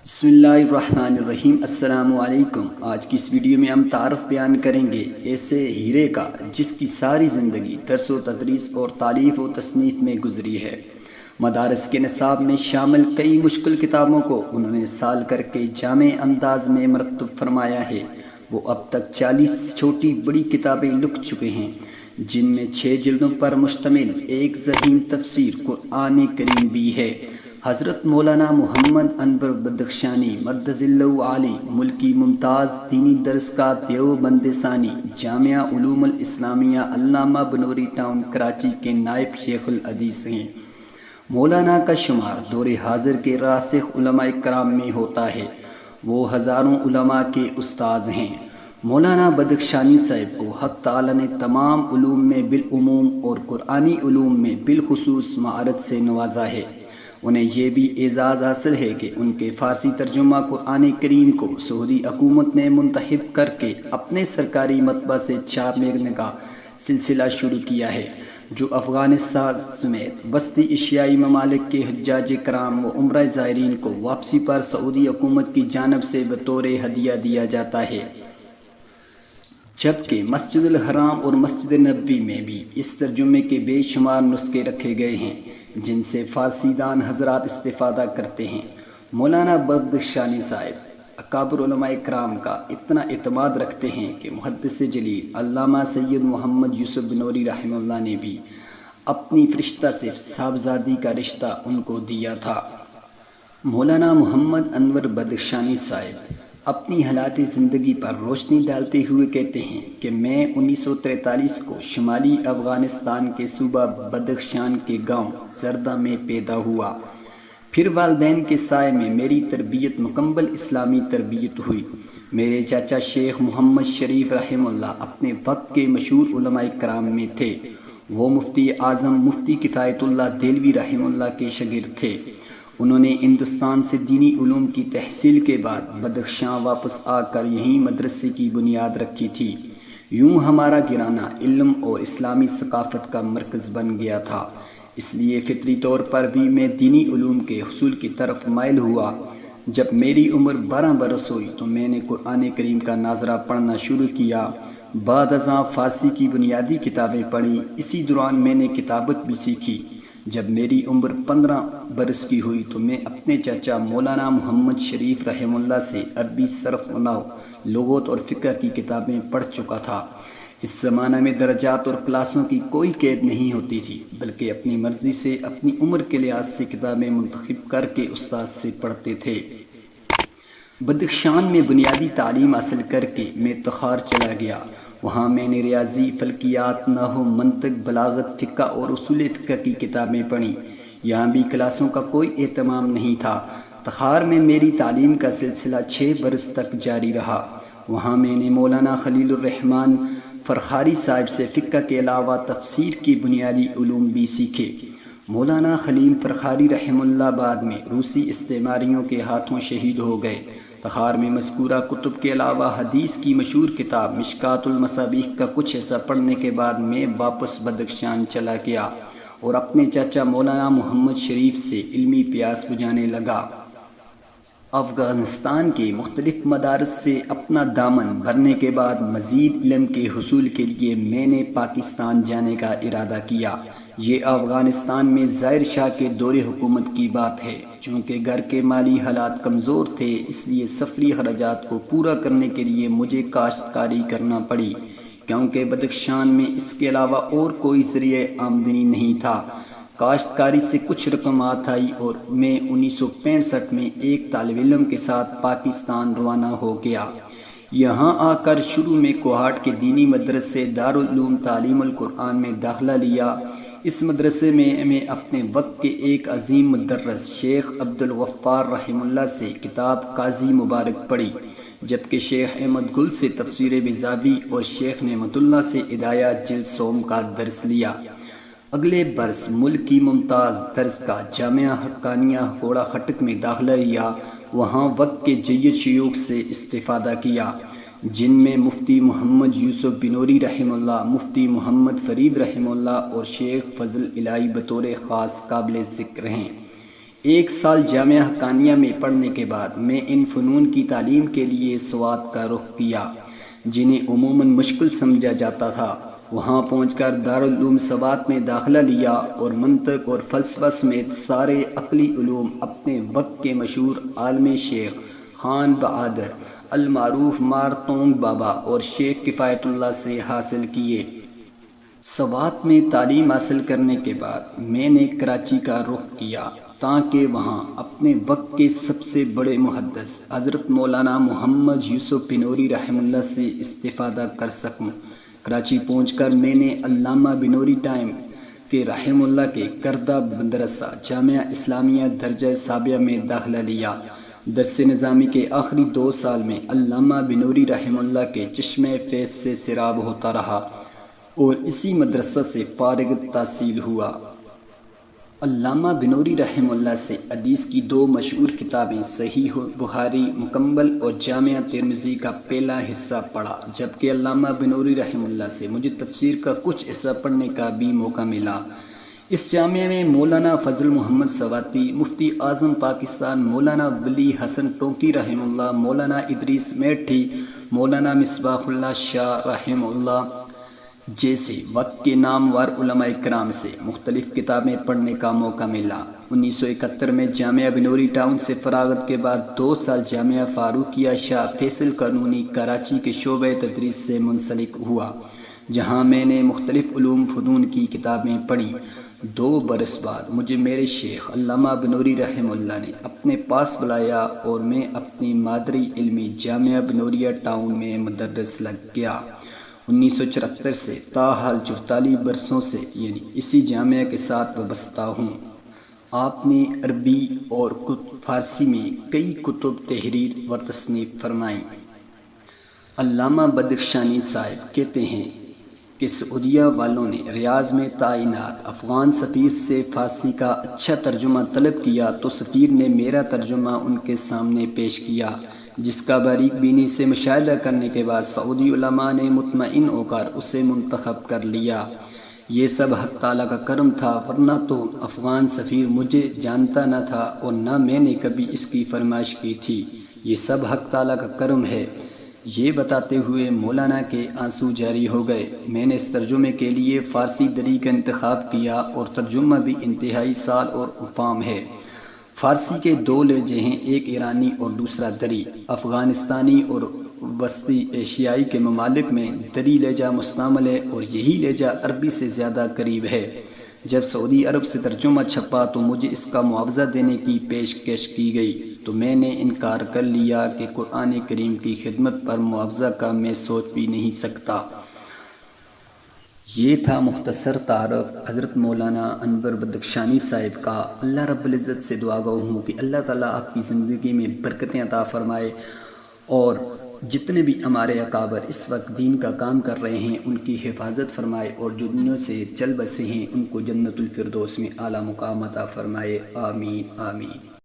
بسم اللہ الرحمن الرحیم۔ السلام علیکم۔ آج کی اس ویڈیو میں ہم تعارف بیان کریں گے ایسے ہیرے کا جس کی ساری زندگی درس و تدریس اور تالیف و تصنیف میں گزری ہے۔ مدارس کے نصاب میں شامل کئی مشکل کتابوں کو انہوں نے سال کر کے جامع انداز میں مرتب فرمایا ہے۔ وہ اب تک 40 چھوٹی بڑی کتابیں لکھ چکے ہیں، جن میں 6 جلدوں پر مشتمل ایک ذہین تفسیر قرآن کریم بھی ہے۔ حضرت مولانا محمد انور بدخشانی مدظ اللہ علی ملکی ممتاز دینی درس کا دیوبند ثانی جامعہ علوم الاسلامیہ علامہ بنوری ٹاؤن کراچی کے نائب شیخ الحدیث ہیں۔ مولانا کا شمار دور حاضر کے راسخ علماء کرام میں ہوتا ہے۔ وہ ہزاروں علماء کے استاذ ہیں۔ مولانا بدخشانی صاحب کو حق تعالی نے تمام علوم میں بالعموم اور قرآنی علوم میں بالخصوص مہارت سے نوازا ہے۔ انہیں یہ بھی اعزاز حاصل ہے کہ ان کے فارسی ترجمہ قرآن کریم کو سعودی حکومت نے منتخب کر کے اپنے سرکاری مطبع سے چھاپنے کا سلسلہ شروع کیا ہے، جو افغانستان سمیت وسطی ایشیائی ممالک کے حجاج کرام و عمرہ زائرین کو واپسی پر سعودی حکومت کی جانب سے بطور ہدیہ دیا جاتا ہے، جبکہ مسجد الحرام اور مسجد نبوی میں بھی اس ترجمے کے بے شمار نسخے رکھے گئے ہیں، جن سے فارسی دان حضرات استفادہ کرتے ہیں۔ مولانا بدخشانی صاحب اکابر علماء کرام کا اتنا اعتماد رکھتے ہیں کہ محدث جلیل علامہ سید محمد یوسف بنوری رحمہ اللہ نے بھی اپنی فرشتہ سے صاحبزادی کا رشتہ ان کو دیا تھا۔ مولانا محمد انور بدخشانی صاحب اپنی حالات زندگی پر روشنی ڈالتے ہوئے کہتے ہیں کہ میں 1943 کو شمالی افغانستان کے صوبہ بدخشان کے گاؤں زردہ میں پیدا ہوا۔ پھر والدین کے سائے میں میری تربیت مکمل اسلامی تربیت ہوئی۔ میرے چاچا شیخ محمد شریف رحمہ اللہ اپنے وقت کے مشہور علماء کرام میں تھے۔ وہ مفتی اعظم مفتی کفایت اللہ دہلوی رحمہ اللہ کے شاگرد تھے۔ انہوں نے ہندوستان سے دینی علوم کی تحصیل کے بعد بدخشاں واپس آ کر یہیں مدرسے کی بنیاد رکھی تھی۔ یوں ہمارا گرانہ علم اور اسلامی ثقافت کا مرکز بن گیا تھا، اس لیے فطری طور پر بھی میں دینی علوم کے حصول کی طرف مائل ہوا۔ جب میری عمر 12 برس ہوئی تو میں نے قرآن کریم کا ناظرہ پڑھنا شروع کیا۔ بعد ازاں فارسی کی بنیادی کتابیں پڑھیں۔ اسی دوران میں نے کتابت بھی سیکھی۔ جب میری عمر 15 برس کی ہوئی تو میں اپنے چاچا مولانا محمد شریف رحمہ اللہ سے عربی صرف و نحو، لغت اور فقہ کی کتابیں پڑھ چکا تھا۔ اس زمانہ میں درجات اور کلاسوں کی کوئی قید نہیں ہوتی تھی، بلکہ اپنی مرضی سے اپنی عمر کے لحاظ سے کتابیں منتخب کر کے استاد سے پڑھتے تھے۔ بدخشان میں بنیادی تعلیم حاصل کر کے میں تخار چلا گیا۔ وہاں میں نے ریاضی، فلکیات، نحو، منطق، بلاغت، فقہ اور اصول فقہ کی کتابیں پڑھیں۔ یہاں بھی کلاسوں کا کوئی اہتمام نہیں تھا۔ تخار میں میری تعلیم کا سلسلہ 6 برس تک جاری رہا۔ وہاں میں نے مولانا خلیل الرحمن فرخاری صاحب سے فقہ کے علاوہ تفسیر کی بنیادی علوم بھی سیکھے۔ مولانا خلیل فرخاری رحمہ اللہ بعد میں روسی استعماریوں کے ہاتھوں شہید ہو گئے۔ تخار میں مذکورہ کتب کے علاوہ حدیث کی مشہور کتاب مشکات المصابیح کا کچھ حصہ پڑھنے کے بعد میں واپس بدخشان چلا گیا اور اپنے چاچا مولانا محمد شریف سے علمی پیاس بجھانے لگا۔ افغانستان کے مختلف مدارس سے اپنا دامن بھرنے کے بعد مزید علم کے حصول کے لیے میں نے پاکستان جانے کا ارادہ کیا۔ یہ افغانستان میں ظاہر شاہ کے دور حکومت کی بات ہے۔ چونکہ گھر کے مالی حالات کمزور تھے، اس لیے سفری اخراجات کو پورا کرنے کے لیے مجھے کاشتکاری کرنا پڑی، کیونکہ بدخشان میں اس کے علاوہ اور کوئی ذریعہ آمدنی نہیں تھا۔ کاشتکاری سے کچھ رقم آئی اور میں 1965 میں ایک طالب علم کے ساتھ پاکستان روانہ ہو گیا۔ یہاں آ کر شروع میں کوہاٹ کے دینی مدرسے دارالعلوم تعلیم القرآن میں داخلہ لیا۔ اس مدرسے میں اپنے وقت کے ایک عظیم مدرس شیخ عبدالغفار رحمہ اللہ سے کتاب قاضی مبارک پڑھی، جبکہ شیخ احمد گل سے تفسیر بیضاوی اور شیخ نعمت اللہ سے ہدایات جلد سوم کا درس لیا۔ اگلے برس ملکی ممتاز درس کا جامعہ حقانیہ کوڑا خٹک میں داخلہ لیا۔ وہاں وقت کے جید شیوخ سے استفادہ کیا، جن میں مفتی محمد یوسف بنوری رحمہ اللہ، مفتی محمد فرید رحمہ اللہ اور شیخ فضل الہی بطور خاص قابل ذکر ہیں۔ ایک سال جامعہ حقانیہ میں پڑھنے کے بعد میں ان فنون کی تعلیم کے لیے سوات کا رخ کیا، جنہیں عموماً مشکل سمجھا جاتا تھا۔ وہاں پہنچ کر دارالعلوم سوات میں داخلہ لیا اور منطق اور فلسفہ سمیت سارے عقلی علوم اپنے وقت کے مشہور عالم شیخ خان بہادر المعروف مارتونگ بابا اور شیخ کفایت اللہ سے حاصل کیے۔ سوات میں تعلیم حاصل کرنے کے بعد میں نے کراچی کا رخ کیا تاکہ وہاں اپنے وقت کے سب سے بڑے محدث حضرت مولانا محمد یوسف بنوری رحمہ اللہ سے استفادہ کر سکوں۔ کراچی پہنچ کر میں نے علامہ بنوری ٹائم کے رحمہ اللہ کے کردہ مدرسہ جامعہ اسلامیہ درجہ ثانویہ میں داخلہ لیا۔ درس نظامی کے آخری 2 سال میں علامہ بنوری رحمہ اللہ کے چشمہ فیض سے سیراب ہوتا رہا اور اسی مدرسہ سے فارغ التحصیل ہوا۔ علامہ بنوری رحمہ اللہ سے حدیث کی 2 مشہور کتابیں صحیح بخاری مکمل اور جامعہ ترمذی کا پہلا حصہ پڑھا، جبکہ علامہ بنوری رحمہ اللہ سے مجھے تفسیر کا کچھ حصہ پڑھنے کا بھی موقع ملا۔ اس جامعہ میں مولانا فضل محمد سواتی، مفتی اعظم پاکستان مولانا ولی حسن ٹونکی رحمہ اللہ، مولانا ادریس میٹھی، مولانا مصباح اللہ شاہ رحمہ اللہ جیسے وقت کے نامور علماء کرام سے مختلف کتابیں پڑھنے کا موقع ملا۔ 1971 میں جامعہ بنوری ٹاؤن سے فراغت کے بعد 2 سال جامعہ فاروقیہ شاہ فیصل قانونی کراچی کے شعبہ تدریس سے منسلک ہوا، جہاں میں نے مختلف علوم فنون کی کتابیں پڑھیں۔ 2 برس بعد مجھے میرے شیخ علامہ بنوری رحمہ اللہ نے اپنے پاس بلایا اور میں اپنی مادری علمی جامعہ بنوریہ ٹاؤن میں مدرس لگ گیا۔ 1974 سے تاحال 44 برسوں سے یعنی اسی جامعہ کے ساتھ وابستہ ہوں۔ آپ نے عربی اور فارسی میں کئی کتب تحریر و تصنیف فرمائیں۔ علامہ بدخشانی صاحب کہتے ہیں کہ سعودیہ والوں نے ریاض میں تعینات افغان سفیر سے فارسی کا اچھا ترجمہ طلب کیا تو سفیر نے میرا ترجمہ ان کے سامنے پیش کیا، جس کا باریک بینی سے مشاہدہ کرنے کے بعد سعودی علماء نے مطمئن ہو کر اسے منتخب کر لیا۔ یہ سب حق تعالیٰ کا کرم تھا، ورنہ تو افغان سفیر مجھے جانتا نہ تھا اور نہ میں نے کبھی اس کی فرمائش کی تھی۔ یہ سب حق تعالیٰ کا کرم ہے۔ یہ بتاتے ہوئے مولانا کے آنسو جاری ہو گئے۔ میں نے اس ترجمے کے لیے فارسی دری کا انتخاب کیا اور ترجمہ بھی انتہائی سال اور فام ہے۔ فارسی کے 2 لہجے ہیں، ایک ایرانی اور دوسرا دری۔ افغانستانی اور وسطی ایشیائی کے ممالک میں دری لہجہ مستعمل ہے اور یہی لہجہ عربی سے زیادہ قریب ہے۔ جب سعودی عرب سے ترجمہ چھپا تو مجھے اس کا معاوضہ دینے کی پیشکش کی گئی تو میں نے انکار کر لیا کہ قرآن کریم کی خدمت پر معاوضہ کا میں سوچ بھی نہیں سکتا۔ یہ تھا مختصر تعارف حضرت مولانا انور بدخشانی صاحب کا۔ اللہ رب العزت سے دعا گو ہوں کہ اللہ تعالیٰ آپ کی زندگی میں برکتیں عطا فرمائے اور جتنے بھی ہمارے اکابر اس وقت دین کا کام کر رہے ہیں ان کی حفاظت فرمائے اور جو دنیا سے چل بسے ہیں ان کو جنت الفردوس میں اعلیٰ مقام عطا فرمائے۔ آمین آمین۔